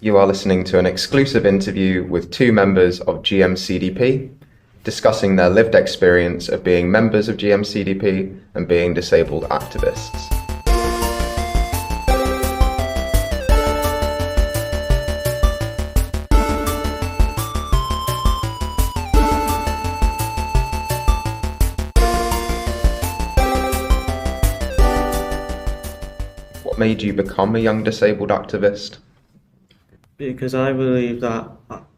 You are listening to an exclusive interview with two members of GMCDP, discussing their lived experience of being members of GMCDP and being disabled activists. What made you become a young disabled activist? Because I believe that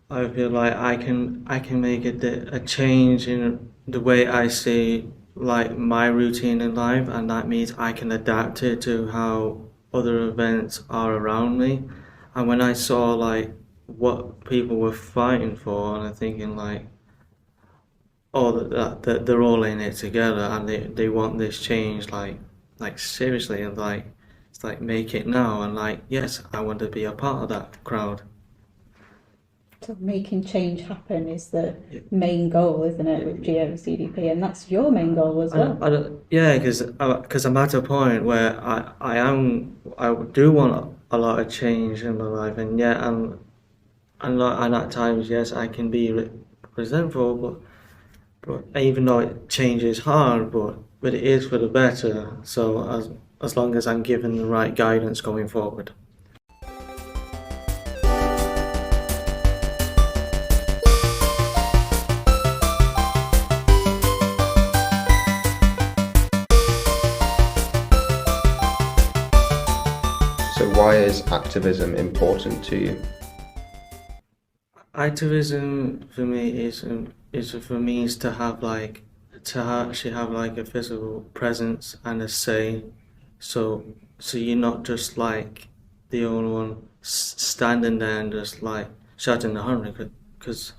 I feel like I can make a change in the way I see like my routine in life, and that means I can adapt it to how other events are around me. And when I saw like what people were fighting for, and I'm thinking like, oh, that they're all in it together, and they want this change like seriously, and like it's like make it now, and like yes, I want to be a part of that crowd. So making change happen is the main goal, isn't it, with GMCDP? And that's your main goal as well. Yeah, because I'm at a point where I do want a lot of change in my life, and yeah, and at times yes, I can be resentful, but even though change is hard, but it is for the better. So as long as I'm given the right guidance going forward. So why is activism important to you? Activism for me is for me is to have like actually have like a physical presence and a say, so you're not just like the only one standing there and just like shouting the horn, because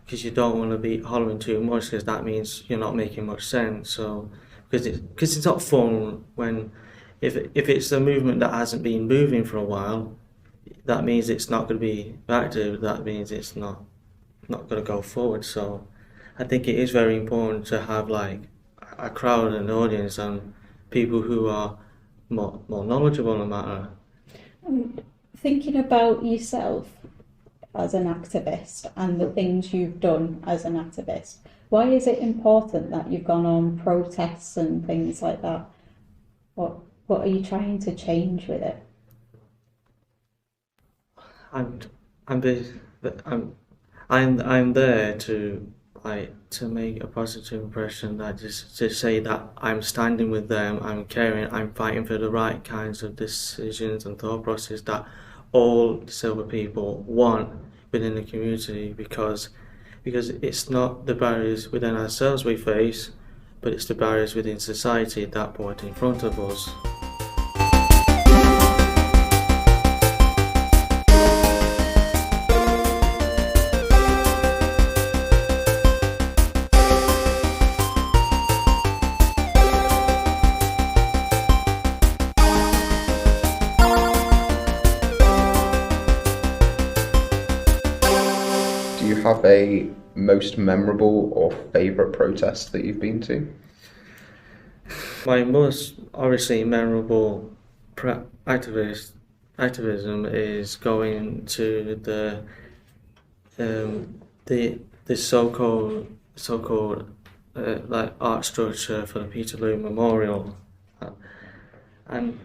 you don't want to be hollering too much, because that means you're not making much sense. So because it's not fun when if it's a movement that hasn't been moving for a while, that means it's not going to be active. That means it's not going to go forward. So I think it is very important to have like a crowd and audience and people who are more knowledgeable on the matter. Thinking about yourself as an activist and the things you've done as an activist, why is it important that you've gone on protests and things like that? What are you trying to change with it? I'm there to make a positive impression, that just to say that I'm standing with them, I'm caring, I'm fighting for the right kinds of decisions and thought process that all disabled people want within the community, because it's not the barriers within ourselves we face, but it's the barriers within society that put in front of us. Do you have a most memorable or favourite protest that you've been to? My most obviously memorable activism is going to the so-called like art structure for the Peterloo Memorial, and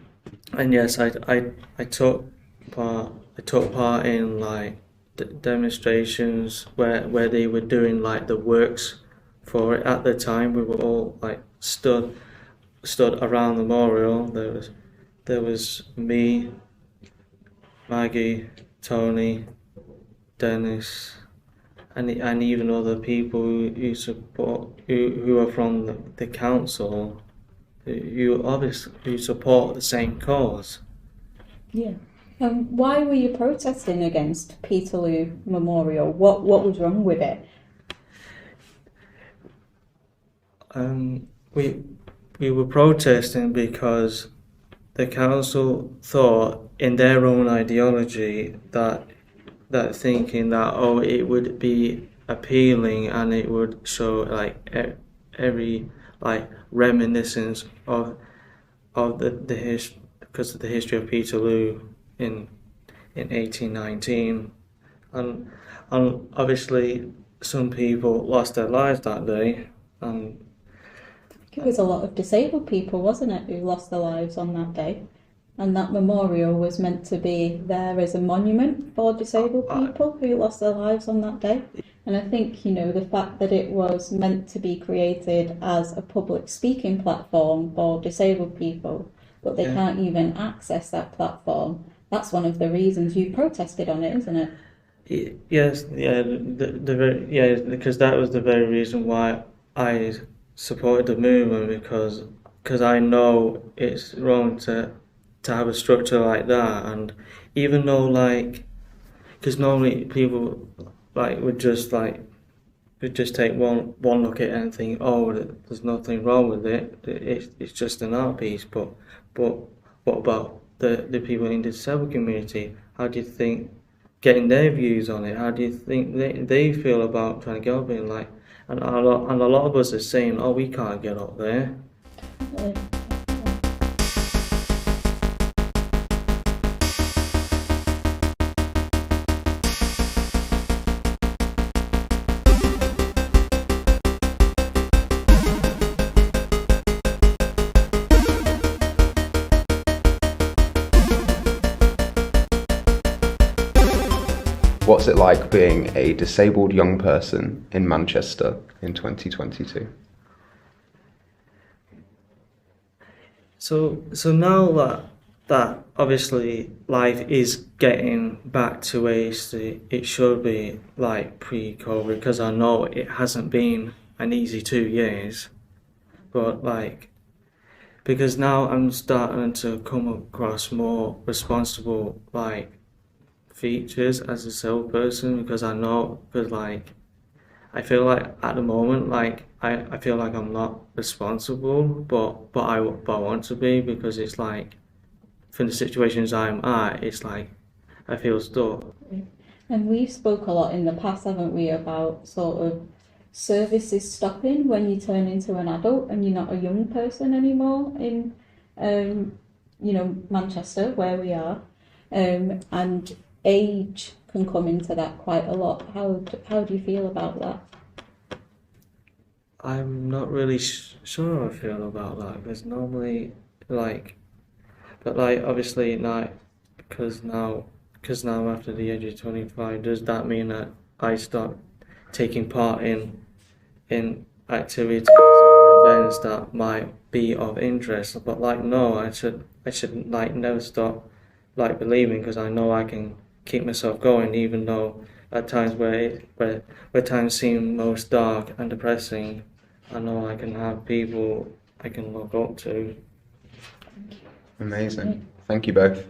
yes, I took part in like demonstrations where they were doing like the works for it. At the time, we were all like stood around the memorial. There was me, Maggie, Tony, Dennis, and even other people who are from the council who support the same cause. Yeah. Why were you protesting against Peterloo Memorial? What was wrong with it? We were protesting because the council thought in their own ideology that thinking that it would be appealing and it would show like every like reminiscence of the history, because of the history of Peterloo in in 1819, and obviously some people lost their lives that day. It was a lot of disabled people, wasn't it, who lost their lives on that day? And that memorial was meant to be there as a monument for disabled people who lost their lives on that day. And I think, you know, the fact that it was meant to be created as a public speaking platform for disabled people, but they can't even access that platform, that's one of the reasons you protested on it, isn't it? Yes, because that was the very reason why I supported the movement, because I know it's wrong to have a structure like that. And even though, like, because normally people like would just take one look at it and think, oh, there's nothing wrong with it, it's just an art piece. But what about the people in the disabled community? How do you think, getting their views on it, how do you think they feel about trying to get up in, like, and a lot of us are saying, oh, we can't get up there. What's it like being a disabled young person in Manchester in 2022? So now that obviously life is getting back to where it should be, like pre-COVID, because I know it hasn't been an easy 2 years, but like, because now I'm starting to come across more responsible, like, features as a disabled person, because like, I feel like at the moment, like, I feel like I'm not responsible, but I want to be, because it's like, for the situations I'm at, it's like I feel stuck. And we've spoke a lot in the past, haven't we, about sort of services stopping when you turn into an adult and you're not a young person anymore in, you know, Manchester, where we are, and age can come into that quite a lot. How do you feel about that? I'm not really sure how I feel about that, because normally, like, but like, obviously, like, because now after the age of 25, does that mean that I start taking part in activities or events that might be of interest? But like, no, I should like never stop, like, believing, because I know I can keep myself going, even though at times where times seem most dark and depressing, I know I can have people I can look up to. Amazing. Thank you both.